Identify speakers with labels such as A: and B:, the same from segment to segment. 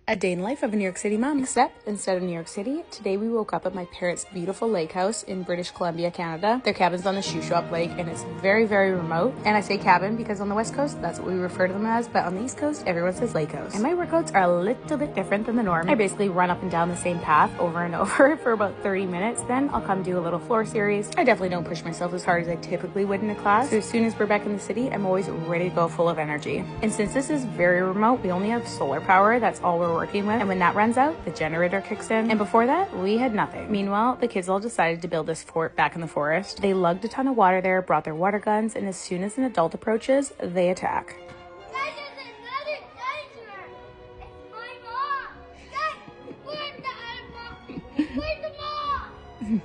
A: A day in the life of a New York City mom. Except instead of New York City, today we woke up at my parents' beautiful lake house in British Columbia, Canada. Their cabin's on the Shuswap Lake and it's very, very remote. And I say cabin because on the West Coast, that's what we refer to them as, but on the East Coast, everyone says lake house. And my workouts are a little bit different than the norm. I basically run up and down the same path over and over for about 30 minutes. Then I'll come do a little floor series. I definitely don't push myself as hard as I typically would in a class. So as soon as we're back in the city, I'm always ready to go full of energy. And since this is very remote, we only have solar power. That's all we're working with. And when that runs out, the generator kicks in. And before that, we had nothing. Meanwhile, the kids all decided to build this fort back in the forest. They lugged a ton of water there, brought their water guns, and as soon as an adult approaches, they attack.
B: Guys, there's another dinosaur! It's my mom! Guys, where's the other mom? Where's the mom?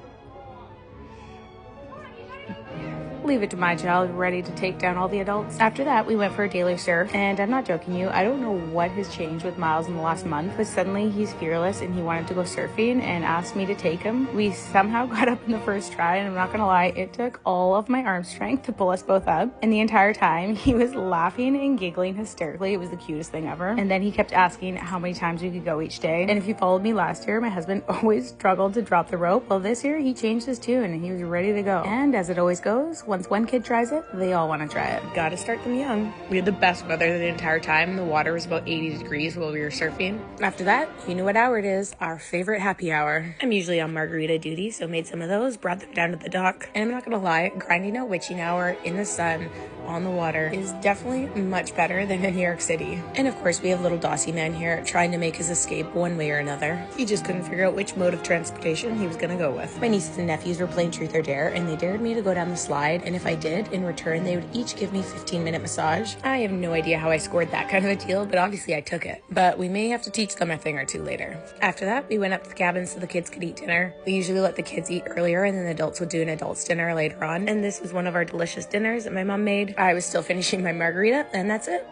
A: Leave it to my child, ready to take down all the adults. After that, we went for a daily surf, and I'm not joking you, I don't know what has changed with Miles in the last month, but suddenly he's fearless and he wanted to go surfing and asked me to take him. We somehow got up in the first try, and I'm not gonna lie, it took all of my arm strength to pull us both up, and the entire time he was laughing and giggling hysterically. It was the cutest thing ever. And then he kept asking how many times we could go each day. And if you followed me last year, my husband always struggled to drop the rope. Well, this year he changed his tune and he was ready to go. And as it always goes, once one kid tries it, they all want to try it. Gotta start them young. We had the best weather the entire time. The water was about 80 degrees while we were surfing. After that, you know what hour it is, our favorite happy hour. I'm usually on margarita duty, so made some of those, brought them down to the dock. And I'm not gonna lie, grinding a witching hour in the sun on the water is definitely much better than in New York City. And of course, we have little Dossie man here trying to make his escape one way or another. He just couldn't figure out which mode of transportation he was gonna go with. My nieces and nephews were playing Truth or Dare, and they dared me to go down the slide, and if I did, in return, they would each give me a 15-minute massage. I have no idea how I scored that kind of a deal, but obviously I took it. But we may have to teach them a thing or two later. After that, we went up to the cabin so the kids could eat dinner. We usually let the kids eat earlier, and then the adults would do an adults dinner later on. And this was one of our delicious dinners that my mom made. I was still finishing my margarita, and that's it.